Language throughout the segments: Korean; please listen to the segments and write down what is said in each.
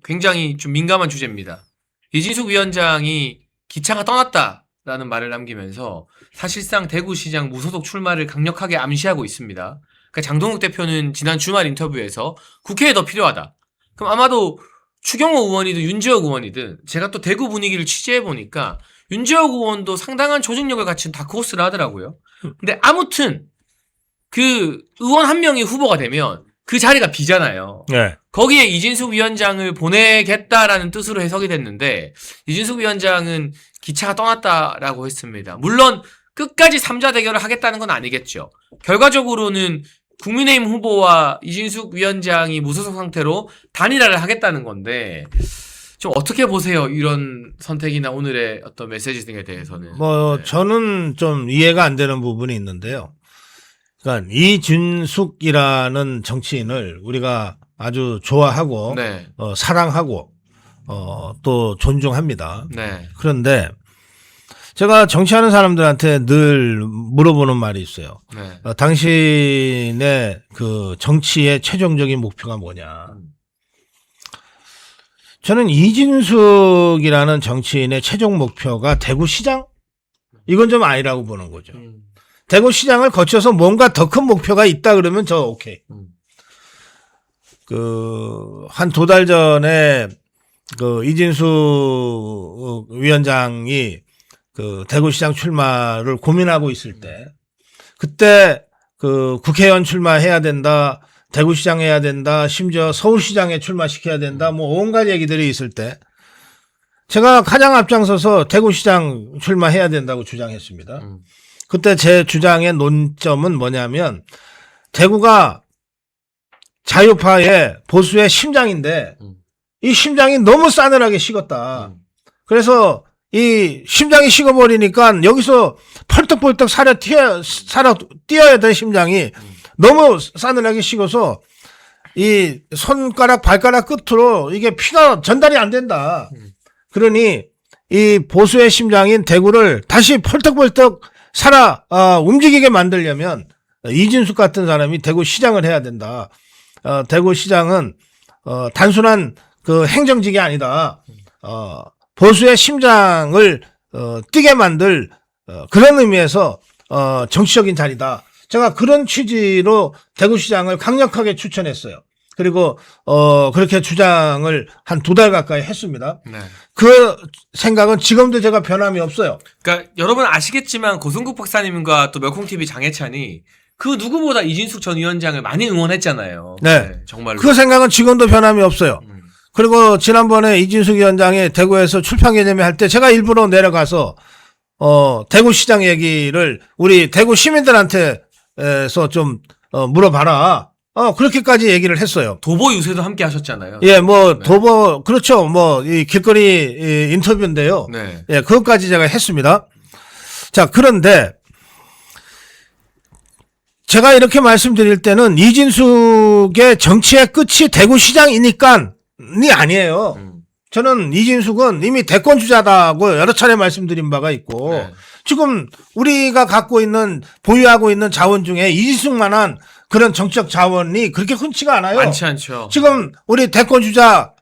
굉장히 좀 민감한 주제입니다. 이진숙 위원장이 기차가 떠났다라는 말을 남기면서 사실상 대구시장 무소속 출마를 강력하게 암시하고 있습니다. 그러니까 장동욱 대표는 지난 주말 인터뷰에서 국회에 더 필요하다. 그럼 아마도 추경호 의원이든 윤지혁 의원이든 제가 또 대구 분위기를 취재해보니까 윤지혁 의원도 상당한 조직력을 갖춘 다크호스를 하더라고요. 근데 아무튼 그 의원 한 명이 후보가 되면 그 자리가 비잖아요. 네. 거기에 이진숙 위원장을 보내겠다라는 뜻으로 해석이 됐는데 이진숙 위원장은 기차가 떠났다라고 했습니다. 물론 끝까지 3자 대결을 하겠다는 건 아니겠죠. 결과적으로는 국민의힘 후보와 이진숙 위원장이 무소속 상태로 단일화를 하겠다는 건데 좀 어떻게 보세요? 이런 선택이나 오늘의 어떤 메시지 등에 대해서는. 네. 저는 좀 이해가 안 되는 부분이 있는데요. 그러니까 이진숙이라는 정치인을 우리가 아주 좋아하고 네. 사랑하고 또 존중합니다. 네. 그런데 제가 정치하는 사람들한테 늘 물어보는 말이 있어요. 네. 당신의 그 정치의 최종적인 목표가 뭐냐. 저는 이진숙이라는 정치인의 최종 목표가 대구시장? 이건 좀 아니라고 보는 거죠. 대구시장을 거쳐서 뭔가 더 큰 목표가 있다 그러면 저 오케이. 한 2달 전에 그 이진숙 위원장이 그 대구시장 출마를 고민하고 있을 때 그때 그 국회의원 출마해야 된다. 대구시장 해야 된다. 심지어 서울시장에 출마시켜야 된다. 뭐 온갖 얘기들이 있을 때 제가 가장 앞장서서 대구시장 출마해야 된다고 주장했습니다. 그때 제 주장의 논점은 뭐냐면 대구가 자유파의 보수의 심장인데 이 심장이 너무 싸늘하게 식었다. 그래서 이 심장이 식어버리니까 여기서 펄떡펄떡 살아 뛰어야 될 심장이 너무 싸늘하게 식어서 이 손가락 발가락 끝으로 이게 피가 전달이 안 된다. 그러니 이 보수의 심장인 대구를 다시 펄떡펄떡 움직이게 만들려면 이진숙 같은 사람이 대구시장을 해야 된다. 대구시장은 단순한 그 행정직이 아니다. 보수의 심장을 뛰게 만들 그런 의미에서 정치적인 자리다. 제가 그런 취지로 대구시장을 강력하게 추천했어요. 그리고 그렇게 주장을 한 2달 가까이 했습니다. 네. 그 생각은 지금도 제가 변함이 없어요. 그러니까 여러분 아시겠지만 고승국 박사님과 또 멸콩TV 장해찬이 그 누구보다 이진숙 전 위원장을 많이 응원했잖아요. 네. 정말로. 그 생각은 지금도 변함이 없어요. 그리고 지난번에 이진숙 위원장이 대구에서 출판 개념회 할 때 제가 일부러 내려가서 대구시장 얘기를 우리 대구 시민들한테서 좀 물어봐라. 그렇게까지 얘기를 했어요. 도보 유세도 함께 하셨잖아요. 예, 뭐 네. 도보 그렇죠. 뭐 이 길거리 인터뷰인데요. 네. 예, 그것까지 제가 했습니다. 자, 그런데 제가 이렇게 말씀드릴 때는 이진숙의 정치의 끝이 대구시장이니까이 아니에요. 저는 이진숙은 이미 대권 주자다고 여러 차례 말씀드린 바가 있고 네. 지금 우리가 보유하고 있는 자원 중에 이진숙만한 그런 정치적 자원이 그렇게 흔치가 않아요. 많지 않죠. 지금 우리 대권 주자,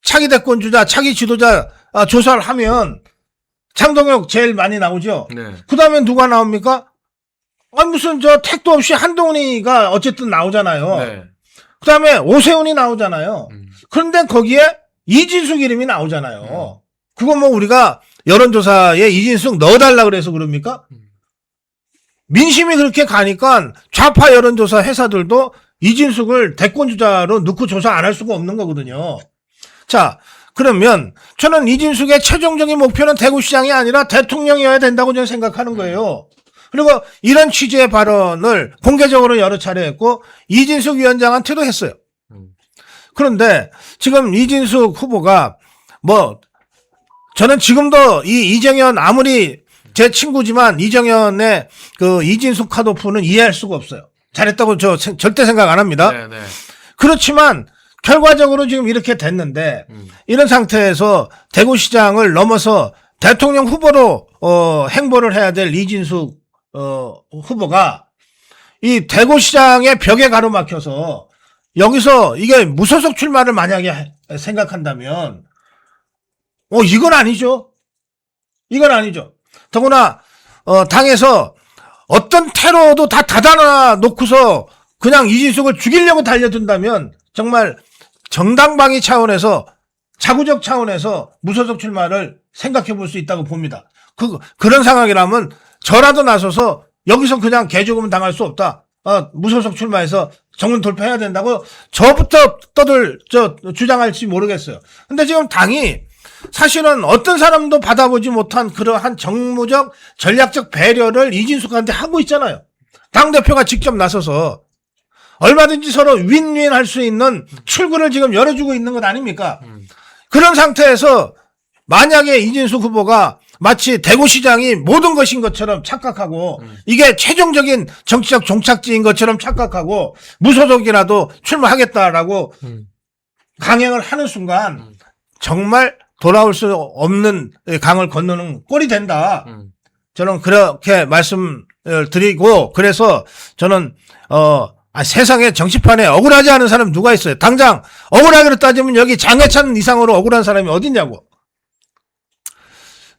차기 대권 주자, 차기 지도자 조사를 하면 장동혁 제일 많이 나오죠. 네. 그 다음에 누가 나옵니까? 무슨 택도 없이 한동훈이가 어쨌든 나오잖아요. 네. 그 다음에 오세훈이 나오잖아요. 그런데 거기에 이진숙 이름이 나오잖아요. 그거 뭐 우리가 여론조사에 이진숙 넣어달라 그래서 그럽니까? 민심이 그렇게 가니까 좌파 여론조사 회사들도 이진숙을 대권주자로 넣고 조사 안 할 수가 없는 거거든요. 자, 그러면 저는 이진숙의 최종적인 목표는 대구시장이 아니라 대통령이어야 된다고 저는 생각하는 거예요. 그리고 이런 취지의 발언을 공개적으로 여러 차례 했고 이진숙 위원장한테도 했어요. 그런데 지금 이진숙 후보가 저는 지금도 이정현 아무리 제 친구지만 이정현의 그 이진숙 컷오프는 이해할 수가 없어요. 잘했다고 저 절대 생각 안 합니다. 네, 네. 그렇지만 결과적으로 지금 이렇게 됐는데 이런 상태에서 대구시장을 넘어서 대통령 후보로 행보를 해야 될 이진숙 후보가 이 대구시장의 벽에 가로막혀서 여기서 이게 무소속 출마를 만약에 생각한다면, 이건 아니죠. 이건 아니죠. 더구나, 당에서 어떤 테러도 다 닫아놔 놓고서 그냥 이진숙을 죽이려고 달려든다면 정말 정당방위 차원에서 자구적 차원에서 무소속 출마를 생각해 볼 수 있다고 봅니다. 그런 상황이라면 저라도 나서서 여기서 그냥 개죽음은 당할 수 없다. 무소속 출마해서 정문 돌파해야 된다고 저부터 주장할지 모르겠어요. 근데 지금 당이 사실은 어떤 사람도 받아보지 못한 그러한 정무적 전략적 배려를 이진숙한테 하고 있잖아요. 당대표가 직접 나서서 얼마든지 서로 윈윈할 수 있는 출구를 지금 열어주고 있는 것 아닙니까? 그런 상태에서 만약에 이진숙 후보가 마치 대구시장이 모든 것인 것처럼 착각하고 이게 최종적인 정치적 종착지인 것처럼 착각하고 무소속이라도 출마하겠다라고 강행을 하는 순간 정말 돌아올 수 없는 강을 건너는 꼴이 된다. 저는 그렇게 말씀을 드리고, 그래서 저는 세상에 정치판에 억울하지 않은 사람 누가 있어요? 당장 억울하기로 따지면 여기 장해찬 이상으로 억울한 사람이 어딨냐고.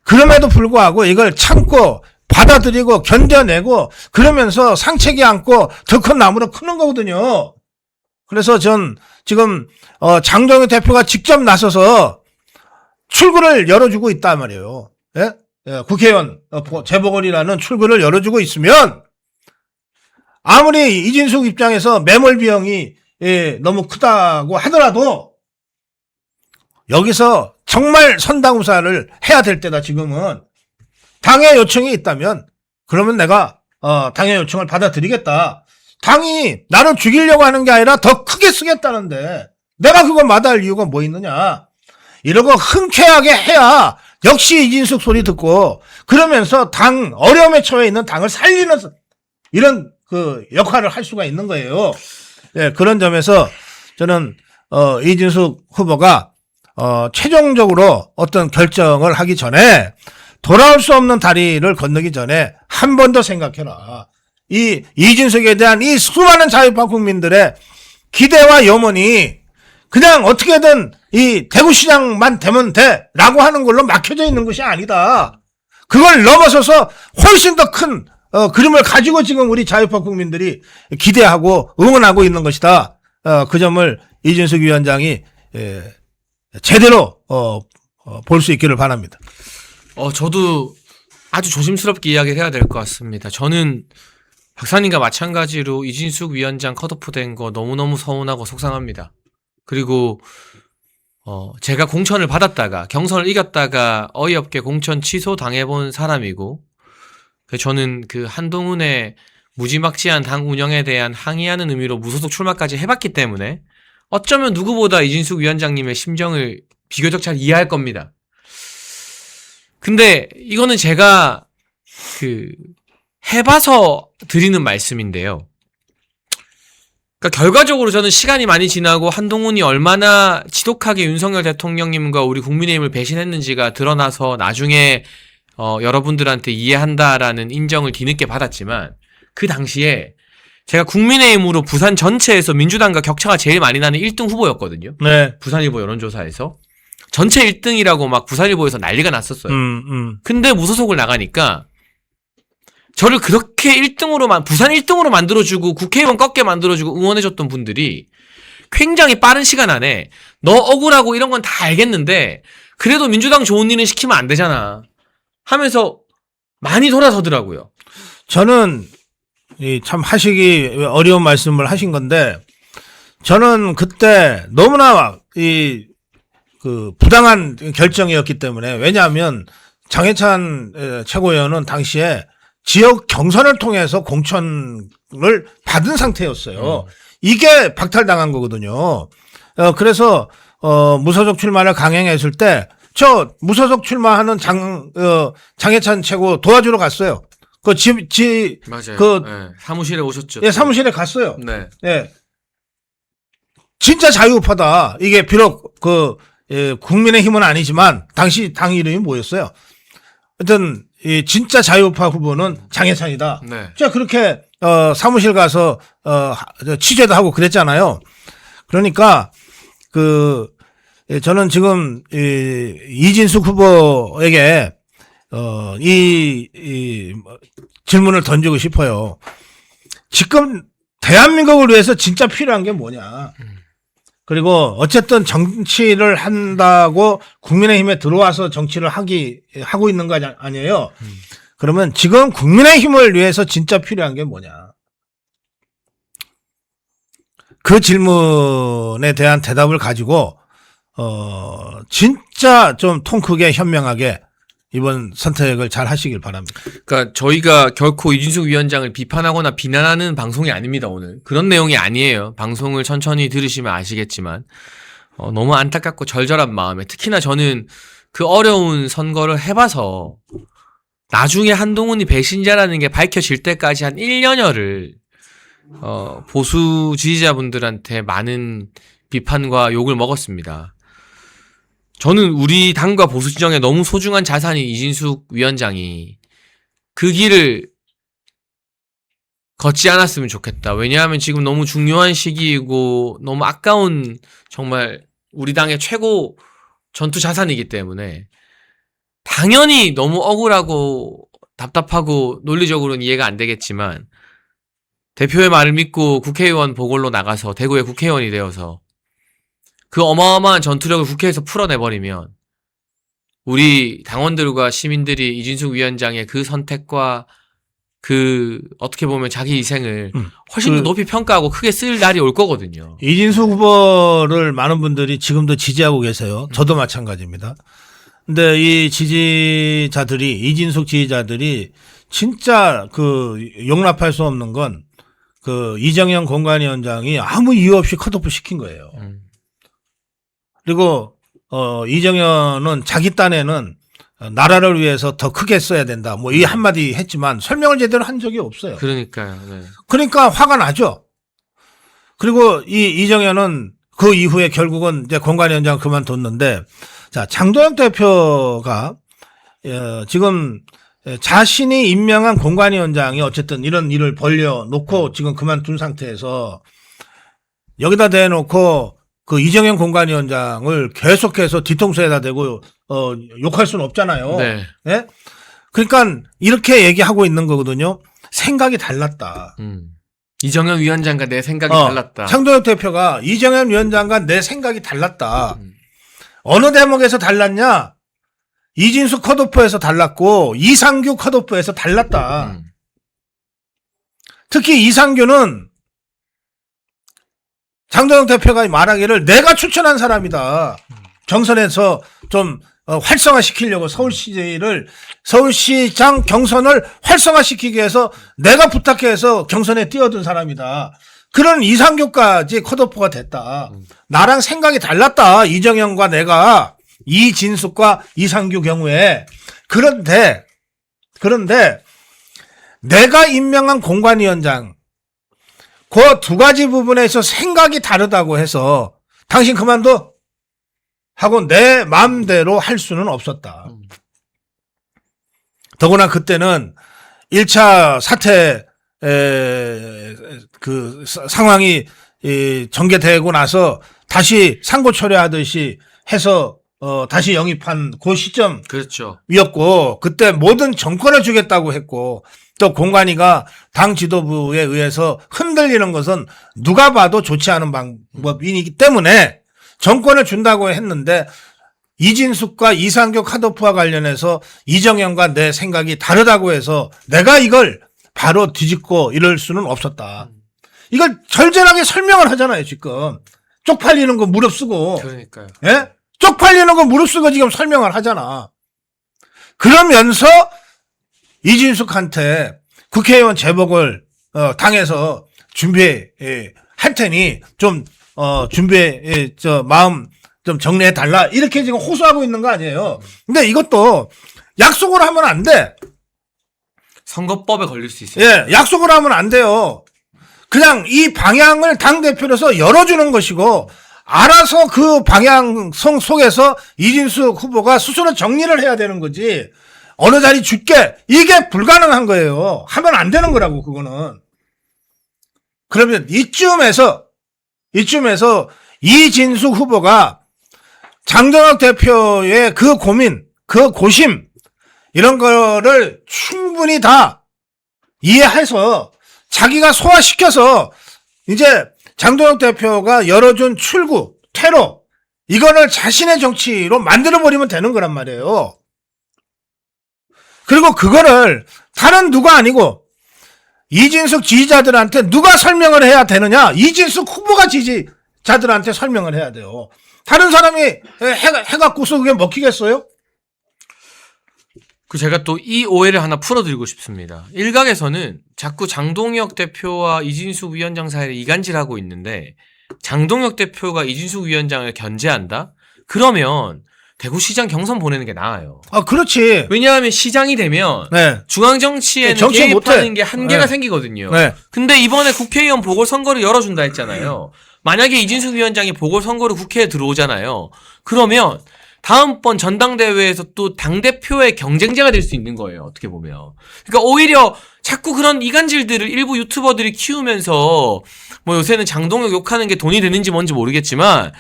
그럼에도 불구하고 이걸 참고 받아들이고 견뎌내고 그러면서 상체기 안고 더 큰 나무로 크는 거거든요. 그래서 전 지금 장동혁 대표가 직접 나서서 출구를 열어주고 있단 말이에요. 예? 국회의원 재보궐이라는 출구를 열어주고 있으면 아무리 이진숙 입장에서 매몰 비용이 너무 크다고 하더라도 여기서 정말 선당우사를 해야 될 때다. 지금은 당의 요청이 있다면 그러면 내가 당의 요청을 받아들이겠다. 당이 나를 죽이려고 하는 게 아니라 더 크게 쓰겠다는데 내가 그거 마다할 이유가 뭐 있느냐. 이러고 흔쾌하게 해야 역시 이진숙 소리 듣고 그러면서 당 어려움에 처해 있는 당을 살리는 이런 그 역할을 할 수가 있는 거예요. 예, 그런 점에서 저는 이진숙 후보가 최종적으로 어떤 결정을 하기 전에 돌아올 수 없는 다리를 건너기 전에 한 번 더 생각해라. 이 이진숙에 대한 이 수많은 자유파 국민들의 기대와 염원이 그냥 어떻게든 이 대구시장만 되면 돼라고 하는 걸로 막혀져 있는 것이 아니다. 그걸 넘어서서 훨씬 더 큰 그림을 가지고 지금 우리 자유파 국민들이 기대하고 응원하고 있는 것이다. 그 점을 이진숙 위원장이 제대로 볼 수 있기를 바랍니다. 저도 아주 조심스럽게 이야기를 해야 될 것 같습니다. 저는 박사님과 마찬가지로 이진숙 위원장 컷오프된 거 너무너무 서운하고 속상합니다. 그리고 제가 공천을 받았다가 경선을 이겼다가 어이없게 공천 취소 당해본 사람이고, 저는 그 한동훈의 무지막지한 당 운영에 대한 항의하는 의미로 무소속 출마까지 해봤기 때문에 어쩌면 누구보다 이진숙 위원장님의 심정을 비교적 잘 이해할 겁니다. 근데 이거는 제가 해봐서 드리는 말씀인데요. 그러니까 결과적으로 저는 시간이 많이 지나고 한동훈이 얼마나 지독하게 윤석열 대통령님과 우리 국민의힘을 배신했는지가 드러나서 나중에 여러분들한테 이해한다라는 인정을 뒤늦게 받았지만, 그 당시에 제가 국민의힘으로 부산 전체에서 민주당과 격차가 제일 많이 나는 1등 후보였거든요. 네. 부산일보 여론조사에서 전체 1등이라고 막 부산일보에서 난리가 났었어요. 근데 무소속을 나가니까 저를 그렇게 1등으로 부산 1등으로 만들어주고 국회의원 꺾게 만들어주고 응원해줬던 분들이 굉장히 빠른 시간 안에 너 억울하고 이런 건 다 알겠는데 그래도 민주당 좋은 일은 시키면 안 되잖아 하면서 많이 돌아서더라고요. 저는 참 하시기 어려운 말씀을 하신 건데, 저는 그때 너무나 부당한 결정이었기 때문에, 왜냐하면 장해찬 최고위원은 당시에 지역 경선을 통해서 공천을 받은 상태였어요. 이게 박탈당한 거거든요. 그래서 무소속 출마를 강행했을 때 저 무소속 출마하는 장해찬 최고 도와주러 갔어요. 맞아요. 네, 사무실에 오셨죠. 예, 사무실에 갔어요. 네. 예. 진짜 자유우파다. 이게 비록 국민의힘은 아니지만 당시 당 이름이 뭐였어요? 하여튼 진짜 자유우파 후보는 장해찬이다. 네. 제가 그렇게 사무실 가서 취재도 하고 그랬잖아요. 그러니까 저는 지금 이진숙 후보에게 질문을 던지고 싶어요. 지금 대한민국을 위해서 진짜 필요한 게 뭐냐? 그리고 어쨌든 정치를 한다고 국민의힘에 들어와서 정치를 하고 있는 거 아니에요? 그러면 지금 국민의힘을 위해서 진짜 필요한 게 뭐냐? 그 질문에 대한 대답을 가지고 진짜 좀 통 크게 현명하게 이번 선택을 잘 하시길 바랍니다. 그러니까 저희가 결코 이준석 위원장을 비판하거나 비난하는 방송이 아닙니다, 오늘. 그런 내용이 아니에요. 방송을 천천히 들으시면 아시겠지만 너무 안타깝고 절절한 마음에, 특히나 저는 그 어려운 선거를 해봐서 나중에 한동훈이 배신자라는 게 밝혀질 때까지 한 1년여를 보수 지지자분들한테 많은 비판과 욕을 먹었습니다. 저는 우리 당과 보수 진영에 너무 소중한 자산인 이진숙 위원장이 그 길을 걷지 않았으면 좋겠다. 왜냐하면 지금 너무 중요한 시기이고 너무 아까운, 정말 우리 당의 최고 전투 자산이기 때문에 당연히 너무 억울하고 답답하고 논리적으로는 이해가 안 되겠지만, 대표의 말을 믿고 국회의원 보궐로 나가서 대구의 국회의원이 되어서 그 어마어마한 전투력을 국회에서 풀어내버리면 우리 당원들과 시민들이 이진숙 위원장의 그 선택과 그 어떻게 보면 자기 희생을 훨씬 더 높이 평가하고 크게 쓸 날이 올 거거든요. 이진숙 후보를 많은 분들이 지금도 지지하고 계세요. 저도 마찬가지입니다. 근데 이 지지자들이, 이진숙 지지자들이 진짜 용납할 수 없는 건 이정현 공관위원장이 아무 이유 없이 컷오프 시킨 거예요. 그리고 이정현은 자기 딴에는 나라를 위해서 더 크게 써야 된다. 뭐 이 한마디 했지만 설명을 제대로 한 적이 없어요. 그러니까요. 네. 그러니까 화가 나죠. 그리고 이정현은 그 이후에 결국은 이제 공관위원장 그만뒀는데, 자, 장도영 대표가 지금 자신이 임명한 공관위원장이 어쨌든 이런 일을 벌려놓고 지금 그만둔 상태에서 여기다 대놓고 그 이정현 공관위원장을 계속해서 뒤통수에다 대고 욕할 수는 없잖아요. 네. 네? 그러니까 이렇게 얘기하고 있는 거거든요. 생각이 달랐다. 이정현 위원장과 내 생각이 달랐다. 장도혁 대표가 이정현 위원장과 내 생각이 달랐다. 어느 대목에서 달랐냐? 이진숙 컷오프에서 달랐고 이상규 컷오프에서 달랐다. 특히 이상규는 장도영 대표가 말하기를 내가 추천한 사람이다. 경선에서 좀 활성화시키려고 서울시장 경선을 활성화시키기 위해서 내가 부탁해서 경선에 뛰어든 사람이다. 그런 이상규까지 컷오프가 됐다. 나랑 생각이 달랐다. 이정현과 내가, 이진숙과 이상규 경우에. 그런데 내가 임명한 공관위원장, 그 두 가지 부분에서 생각이 다르다고 해서 당신 그만둬 하고 내 마음대로 할 수는 없었다. 더구나 그때는 1차 사태 그 상황이 전개되고 나서 다시 상고 처리하듯이 해서 다시 영입한 그 시점이었고, 그렇죠. 그때 모든 정권을 주겠다고 했고, 또 공관위가 당 지도부에 의해서 흔들리는 것은 누가 봐도 좋지 않은 방법이기 때문에 정권을 준다고 했는데, 이진숙과 이상규 컷오프와 관련해서 이정현과 내 생각이 다르다고 해서 내가 이걸 바로 뒤집고 이럴 수는 없었다. 이걸 절절하게 설명을 하잖아요, 지금. 쪽팔리는 거 무릅쓰고. 그러니까요. 예? 쪽팔리는 거 무릅쓰고 지금 설명을 하잖아. 그러면서 이진숙한테 국회의원 제복을 당해서 준비할 테니 좀 마음 좀 정리해 달라, 이렇게 지금 호소하고 있는 거 아니에요. 근데 이것도 약속을 하면 안 돼. 선거법에 걸릴 수 있어요. 예, 약속을 하면 안 돼요. 그냥 이 방향을 당대표로서 열어주는 것이고, 알아서 그 방향성 속에서 이진숙 후보가 스스로 정리를 해야 되는 거지, 어느 자리 줄게, 이게 불가능한 거예요. 하면 안 되는 거라고, 그거는. 그러면 이쯤에서 이진숙 후보가 장동혁 대표의 그 고민, 그 고심, 이런 거를 충분히 다 이해해서 자기가 소화시켜서 이제 장동혁 대표가 열어준 출구, 퇴로, 이거를 자신의 정치로 만들어버리면 되는 거란 말이에요. 그리고 그거를 다른 누가 아니고 이진숙 지지자들한테 누가 설명을 해야 되느냐? 이진숙 후보가 지지자들한테 설명을 해야 돼요. 다른 사람이 해갖고서 그게 먹히겠어요? 제가 또 이 오해를 하나 풀어드리고 싶습니다. 일각에서는 자꾸 장동혁 대표와 이진숙 위원장 사이를 이간질하고 있는데 장동혁 대표가 이진숙 위원장을 견제한다? 그러면 대구시장 경선 보내는 게 나아요. 아, 그렇지. 왜냐하면 시장이 되면 네. 중앙정치에는 정치 개입하는 못해. 게 한계가 네. 생기거든요. 네. 근데 이번에 국회의원 보궐선거를 열어준다 했잖아요. 만약에 이진숙 위원장이 보궐선거로 국회에 들어오잖아요. 그러면 다음번 전당대회에서 또 당대표의 경쟁자가 될 수 있는 거예요. 어떻게 보면. 그러니까 오히려 자꾸 그런 이간질들을 일부 유튜버들이 키우면서 뭐 요새는 장동혁 욕하는 게 돈이 되는지 뭔지 모르겠지만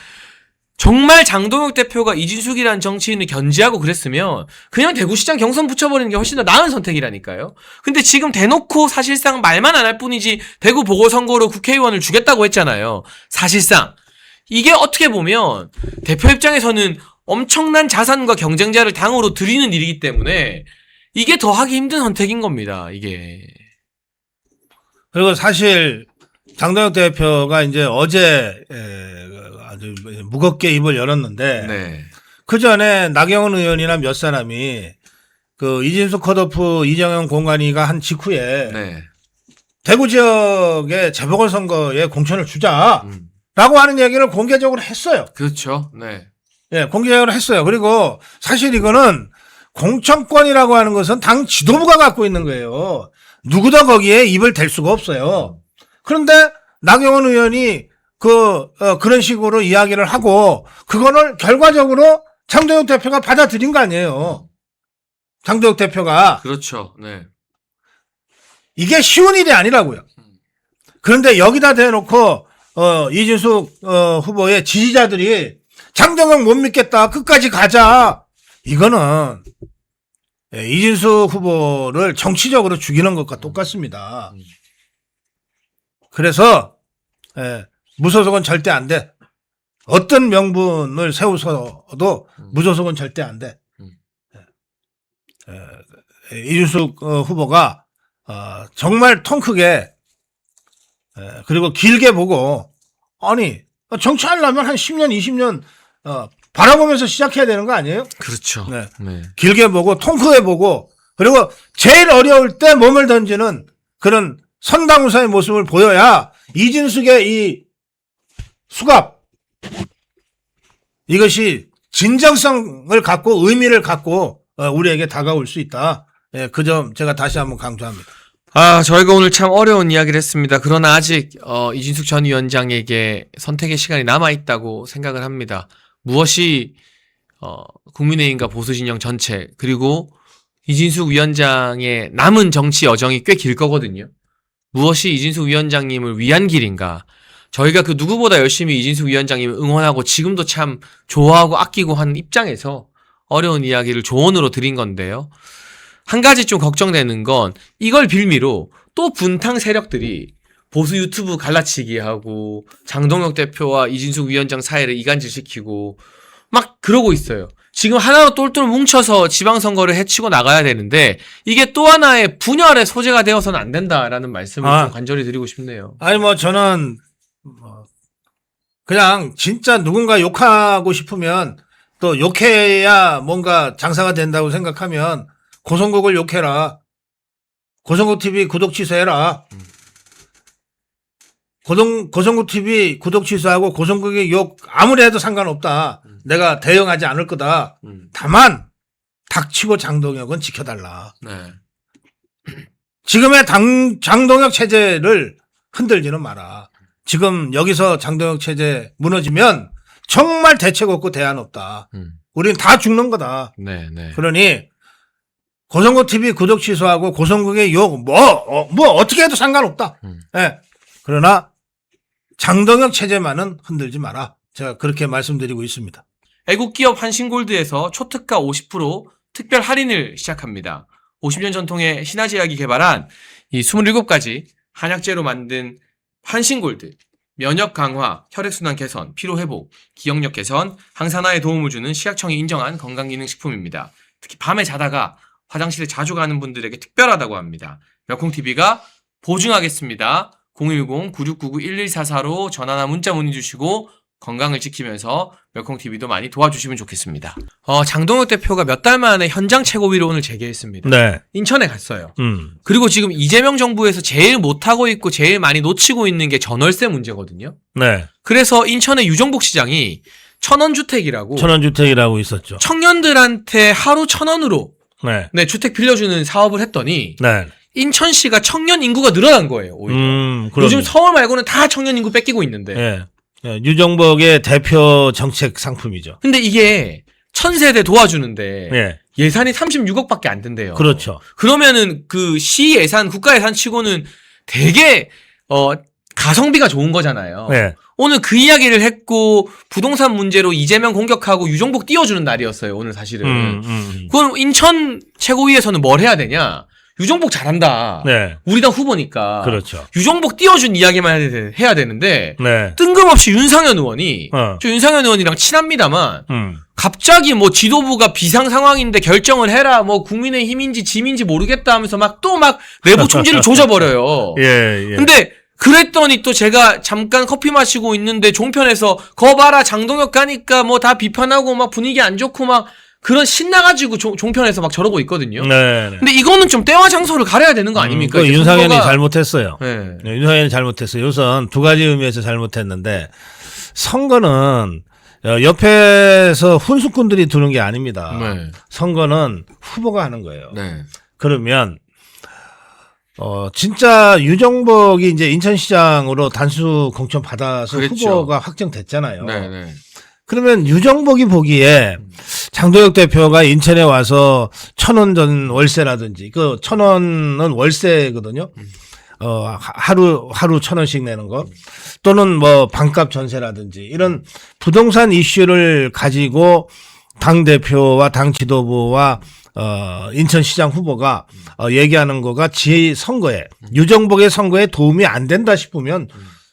정말 장동혁 대표가 이진숙이라는 정치인을 견제하고 그랬으면 그냥 대구시장 경선 붙여버리는 게 훨씬 더 나은 선택이라니까요. 근데 지금 대놓고 사실상 말만 안 할 뿐이지 대구 보궐선거로 국회의원을 주겠다고 했잖아요. 사실상. 이게 어떻게 보면 대표 입장에서는 엄청난 자산과 경쟁자를 당으로 들이는 일이기 때문에 이게 더 하기 힘든 선택인 겁니다. 이게. 그리고 사실 장동혁 대표가 이제 어제 아주 무겁게 입을 열었는데 네. 그 전에 나경원 의원이나 몇 사람이 그 이진숙 컷오프 이정현 공관위가 한 직후에 네. 대구 지역의 재보궐선거에 공천을 주자라고 하는 얘기를 공개적으로 했어요. 그렇죠. 네. 예, 공개적으로 했어요. 그리고 사실 이거는 공천권이라고 하는 것은 당 지도부가 갖고 있는 거예요. 누구도 거기에 입을 댈 수가 없어요. 그런데 나경원 의원이 그런 식으로 이야기를 하고 그거를 결과적으로 장동혁 대표가 받아들인 거 아니에요. 장동혁 대표가. 그렇죠. 네. 이게 쉬운 일이 아니라고요. 그런데 여기다 대놓고 이진숙 후보의 지지자들이 장동혁 못 믿겠다. 끝까지 가자. 이거는 이진숙 후보를 정치적으로 죽이는 것과 똑같습니다. 그래서 무소속은 절대 안 돼. 어떤 명분을 세워서도 무소속은 절대 안 돼. 이진숙 후보가 정말 통 크게 그리고 길게 보고 아니 정치하려면 한 10년 20년 바라보면서 시작해야 되는 거 아니에요? 그렇죠. 네. 네. 길게 보고 통크게 보고 그리고 제일 어려울 때 몸을 던지는 그런 선당우사의 모습을 보여야 이진숙의 이 수갑 이것이 진정성을 갖고 의미를 갖고 우리에게 다가올 수 있다. 그 점 제가 다시 한번 강조합니다. 저희가 오늘 참 어려운 이야기를 했습니다. 그러나 아직 이진숙 전 위원장에게 선택의 시간이 남아있다고 생각을 합니다. 무엇이 국민의힘과 보수진영 전체 그리고 이진숙 위원장의 남은 정치 여정이 꽤 길 거거든요. 무엇이 이진숙 위원장님을 위한 길인가. 저희가 그 누구보다 열심히 이진숙 위원장님을 응원하고 지금도 참 좋아하고 아끼고 하는 입장에서 어려운 이야기를 조언으로 드린 건데요. 한 가지 좀 걱정되는 건 이걸 빌미로 또 분탕 세력들이 보수 유튜브 갈라치기 하고 장동혁 대표와 이진숙 위원장 사이를 이간질시키고 막 그러고 있어요. 지금 하나로 똘똘 뭉쳐서 지방선거를 해치고 나가야 되는데 이게 또 하나의 분열의 소재가 되어서는 안 된다라는 말씀을 좀 간절히 드리고 싶네요. 아니 뭐 저는 그냥 진짜 누군가 욕하고 싶으면 또 욕해야 뭔가 장사가 된다고 생각하면 고성국을 욕해라. 고성국 TV 구독 취소해라. 고성국 TV 구독 취소하고 고성국의 욕 아무리 해도 상관없다. 내가 대응하지 않을 거다. 다만 닥치고 장동혁은 지켜달라. 네. 지금의 장동혁 체제를 흔들지는 마라. 지금 여기서 장동혁 체제 무너지면 정말 대책 없고 대안 없다. 우리는 다 죽는 거다. 네, 네. 그러니 고성국 TV 구독 취소하고 고성국의 욕 뭐 어떻게 해도 상관없다. 예. 그러나 장동혁 체제만은 흔들지 마라. 제가 그렇게 말씀드리고 있습니다. 애국기업 한신골드에서 초특가 50% 특별 할인을 시작합니다. 50년 전통의 신화제약이 개발한 이 27가지 한약재로 만든 한신골드, 면역 강화, 혈액순환 개선, 피로 회복, 기억력 개선, 항산화에 도움을 주는 식약청이 인정한 건강기능식품입니다. 특히 밤에 자다가 화장실에 자주 가는 분들에게 특별하다고 합니다. 몇콩TV가 보증하겠습니다. 010-9699-1144로 전화나 문자 문의 주시고 건강을 지키면서 몇콩TV도 많이 도와주시면 좋겠습니다. 장동혁 대표가 몇 달 만에 현장 최고위를 오늘 재개했습니다. 네. 인천에 갔어요. 그리고 지금 이재명 정부에서 제일 못하고 있고 제일 많이 놓치고 있는 게 전월세 문제거든요. 네. 그래서 인천의 유정복 시장이 천원주택이라고 천원주택이라고 있었죠. 청년들한테 하루 1,000원으로 네. 네, 주택 빌려주는 사업을 했더니 네. 인천시가 청년 인구가 늘어난 거예요. 오히려. 요즘 서울 말고는 다 청년 인구 뺏기고 있는데. 예. 예. 유정복의 대표 정책 상품이죠. 근데 이게 1,000세대 도와주는데 예. 예산이 36억밖에 안 된대요. 그렇죠. 그러면은 그 시 예산, 국가 예산 치고는 되게 가성비가 좋은 거잖아요. 예. 오늘 그 이야기를 했고 부동산 문제로 이재명 공격하고 유정복 띄워주는 날이었어요. 오늘 사실은. 그럼 인천 최고위에서는 뭘 해야 되냐? 유정복 잘한다. 네. 우리 당 후보니까. 그렇죠. 유정복 띄워준 이야기만 해야 되는데 네. 뜬금없이 윤상현 의원이 저 윤상현 의원이랑 친합니다만 갑자기 뭐 지도부가 비상 상황인데 결정을 해라 뭐 국민의힘인지 짐인지 모르겠다 하면서 막 또 막 내부 총질을 조져버려요. 예, 예. 근데 그랬더니 또 제가 잠깐 커피 마시고 있는데 종편에서 거 봐라 장동혁 가니까 뭐 다 비판하고 막 분위기 안 좋고 막 그런 신나가지고 종편에서 막 저러고 있거든요. 네. 근데 이거는 좀 때와 장소를 가려야 되는 거 아닙니까? 그 윤상현이 잘못했어요. 네. 네, 윤상현이 잘못했어요. 우선 두 가지 의미에서 잘못했는데 선거는 옆에서 훈수꾼들이 두는 게 아닙니다. 네. 선거는 후보가 하는 거예요. 네. 그러면 진짜 유정복이 이제 인천시장으로 단수 공천 받아서 그랬죠. 후보가 확정됐잖아요. 네, 네. 그러면 유정복이 보기에 장동혁 대표가 인천에 와서 1,000원 전 월세라든지 그 1,000원은 월세거든요. 하루 1,000원씩 내는 거 또는 뭐 반값 전세라든지 이런 부동산 이슈를 가지고 당 대표와 당 지도부와 인천시장 후보가 얘기하는 거가 지 선거에 유정복의 선거에 도움이 안 된다 싶으면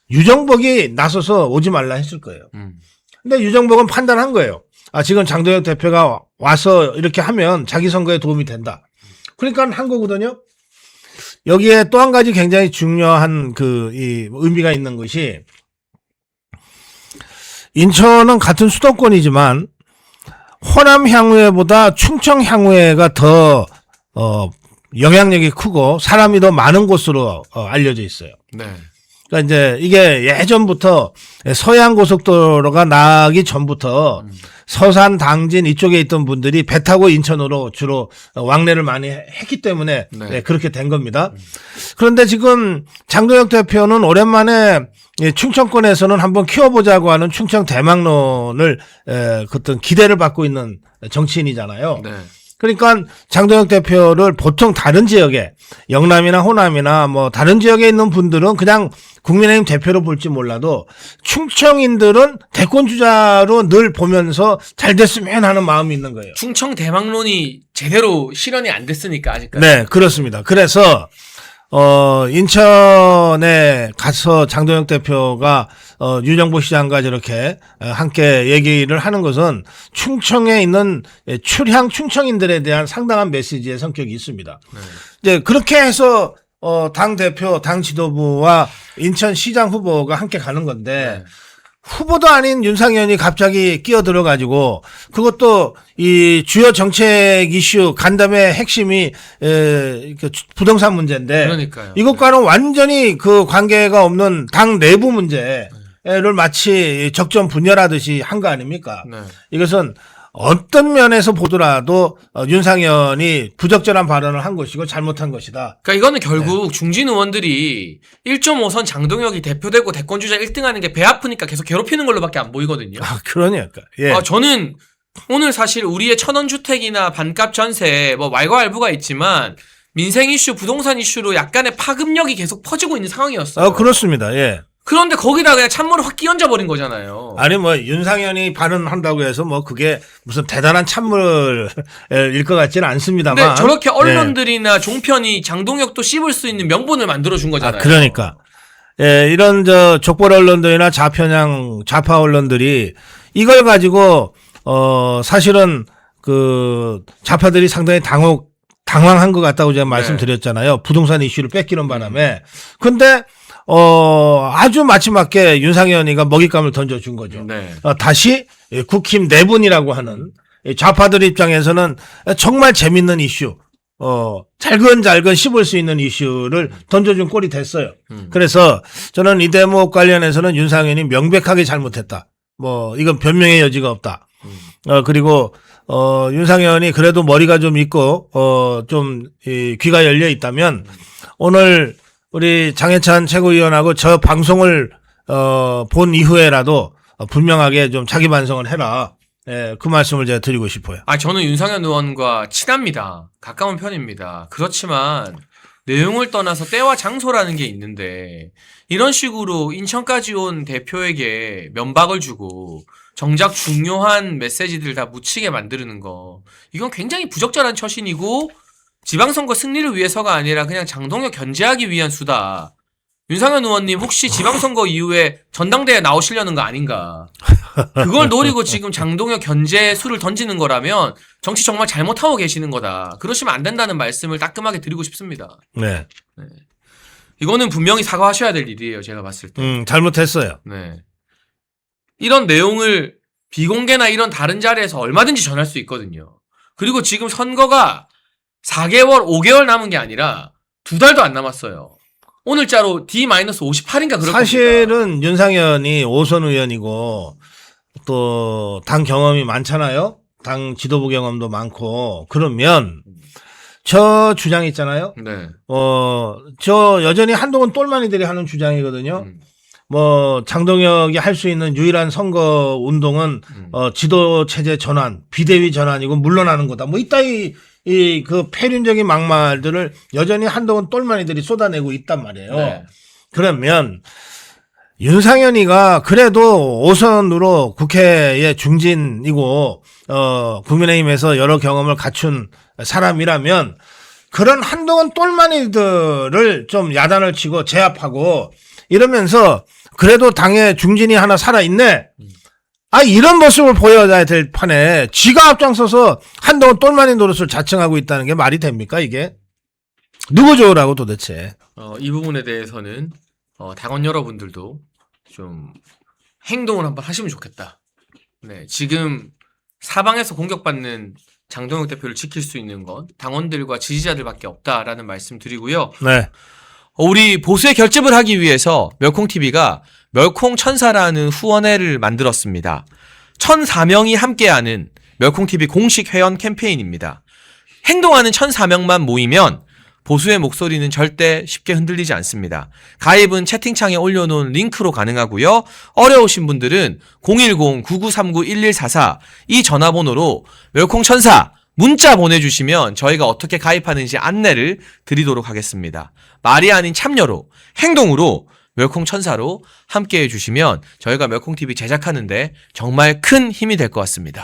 유정복이 나서서 오지 말라 했을 거예요. 근데 유정복은 판단한 거예요. 지금 장동혁 대표가 와서 이렇게 하면 자기 선거에 도움이 된다. 그러니까 한 거거든요. 여기에 또 한 가지 굉장히 중요한 이 의미가 있는 것이 인천은 같은 수도권이지만 호남 향후회보다 충청 향후회가 더 영향력이 크고 사람이 더 많은 곳으로 알려져 있어요. 네. 그러니까 이제 이게 예전부터 서해안 고속도로가 나기 전부터 서산, 당진 이쪽에 있던 분들이 배 타고 인천으로 주로 왕래를 많이 했기 때문에 네. 그렇게 된 겁니다. 그런데 지금 장동혁 대표는 오랜만에 충청권에서는 한번 키워보자고 하는 충청 대망론을 어떤 기대를 받고 있는 정치인이잖아요. 네. 그러니까 장동혁 대표를 보통 다른 지역에 영남이나 호남이나 뭐 다른 지역에 있는 분들은 그냥 국민의힘 대표로 볼지 몰라도 충청인들은 대권 주자로 늘 보면서 잘 됐으면 하는 마음이 있는 거예요. 충청 대망론이 제대로 실현이 안 됐으니까 아직까지. 네, 그렇습니다. 그래서 인천에 가서 장동혁 대표가 유정복 시장과 저렇게 함께 얘기를 하는 것은 충청에 있는 출향 충청인들에 대한 상당한 메시지의 성격이 있습니다. 네. 이제 그렇게 해서 당 대표, 당 지도부와 인천 시장 후보가 함께 가는 건데 네. 후보도 아닌 윤상현이 갑자기 끼어들어 가지고 그것도 이 주요 정책 이슈 간담회 핵심이 부동산 문제인데 그러니까요. 이것과는 완전히 그 관계가 없는 당 내부 문제를 마치 적전 분열하듯이 한 거 아닙니까? 네. 이것은 어떤 면에서 보더라도 윤상현이 부적절한 발언을 한 것이고 잘못한 것이다. 그러니까 이거는 결국 중진 의원들이 1.5선 장동혁이 대표되고 대권주자 1등하는 게 배 아프니까 계속 괴롭히는 걸로밖에 안 보이거든요. 그러니까. 예. 저는 오늘 사실 우리의 천원주택이나 반값 전세 뭐 왈가왈부가 있지만 민생 이슈, 부동산 이슈로 약간의 파급력이 계속 퍼지고 있는 상황이었어요. 그렇습니다. 예. 그런데 거기다 그냥 찬물을 확 끼얹어 버린 거잖아요. 아니 뭐 윤상현이 발언한다고 해서 뭐 그게 무슨 대단한 찬물일 것 같지는 않습니다만. 근데 저렇게 언론들이나 종편이 장동혁도 씹을 수 있는 명분을 만들어 준 거잖아요. 그러니까. 예, 이런 족벌 언론들이나 좌파 언론들이 이걸 가지고 사실은 그 좌파들이 상당히 당황한 것 같다고 제가 말씀드렸잖아요. 부동산 이슈를 뺏기는 바람에. 근데 아주 마지막에 윤상현이가 먹잇감을 던져준 거죠. 네. 다시 국힘 내분이라고 하는 좌파들 입장에서는 정말 재밌는 이슈, 잘근잘근 씹을 수 있는 이슈를 던져준 꼴이 됐어요. 그래서 저는 이 대목 관련해서는 윤상현이 명백하게 잘못했다. 뭐 이건 변명의 여지가 없다. 그리고 윤상현이 그래도 머리가 좀 있고 좀 귀가 열려 있다면 오늘 우리 장해찬 최고위원하고 저 방송을 본 이후에라도 분명하게 좀 자기 반성을 해라. 예, 그 말씀을 제가 드리고 싶어요. 저는 윤상현 의원과 친합니다. 가까운 편입니다. 그렇지만 내용을 떠나서 때와 장소라는 게 있는데 이런 식으로 인천까지 온 대표에게 면박을 주고 정작 중요한 메시지들 다 묻히게 만드는 거, 이건 굉장히 부적절한 처신이고 지방선거 승리를 위해서가 아니라 그냥 장동혁 견제하기 위한 수다. 윤상현 의원님 혹시 지방선거 이후에 전당대회 나오시려는 거 아닌가? 그걸 노리고 지금 장동혁 견제 수를 던지는 거라면 정치 정말 잘못하고 계시는 거다. 그러시면 안 된다는 말씀을 따끔하게 드리고 싶습니다. 네. 이거는 분명히 사과하셔야 될 일이에요. 제가 봤을 때. 잘못했어요. 네. 이런 내용을 비공개나 이런 다른 자리에서 얼마든지 전할 수 있거든요. 그리고 지금 선거가 4개월, 5개월 남은 게 아니라 2달도 안 남았어요. 오늘자로 D-58인가 그럴 사실은 겁니다. 윤상현이 5선 의원이고 또 당 경험이 많잖아요. 당 지도부 경험도 많고 그러면 저 주장 있잖아요. 네. 저 여전히 한동훈 똘마니들이 하는 주장이거든요. 뭐 장동혁이 할 수 있는 유일한 선거 운동은 지도 체제 전환, 비대위 전환이고 물러나는 거다. 뭐 이따위 그 폐륜적인 막말들을 여전히 한동훈 똘마니들이 쏟아내고 있단 말이에요. 네. 그러면 윤상현이가 그래도 5선으로 국회의 중진이고 국민의힘에서 여러 경험을 갖춘 사람이라면 그런 한동훈 똘마니들을 좀 야단을 치고 제압하고 이러면서 그래도 당의 중진이 하나 살아있네. 이런 모습을 보여야 될 판에 지가 앞장서서 한동훈 똘마니 노릇을 자청하고 있다는 게 말이 됩니까 이게? 누구 좋으라고 도대체? 이 부분에 대해서는 당원 여러분들도 좀 행동을 한번 하시면 좋겠다. 네, 지금 사방에서 공격받는 장동혁 대표를 지킬 수 있는 건 당원들과 지지자들밖에 없다라는 말씀 드리고요. 네. 우리 보수의 결집을 하기 위해서 멸콩TV가 멸콩천사라는 후원회를 만들었습니다. 1,004명이 함께하는 멸콩TV 공식 회원 캠페인입니다. 행동하는 1,004명만 모이면 보수의 목소리는 절대 쉽게 흔들리지 않습니다. 가입은 채팅창에 올려놓은 링크로 가능하고요. 어려우신 분들은 010-9939-1144 이 전화번호로 멸콩천사 문자 보내주시면 저희가 어떻게 가입하는지 안내를 드리도록 하겠습니다. 말이 아닌 참여로, 행동으로 멸콩천사로 함께해 주시면 저희가 멸콩TV 제작하는데 정말 큰 힘이 될 것 같습니다.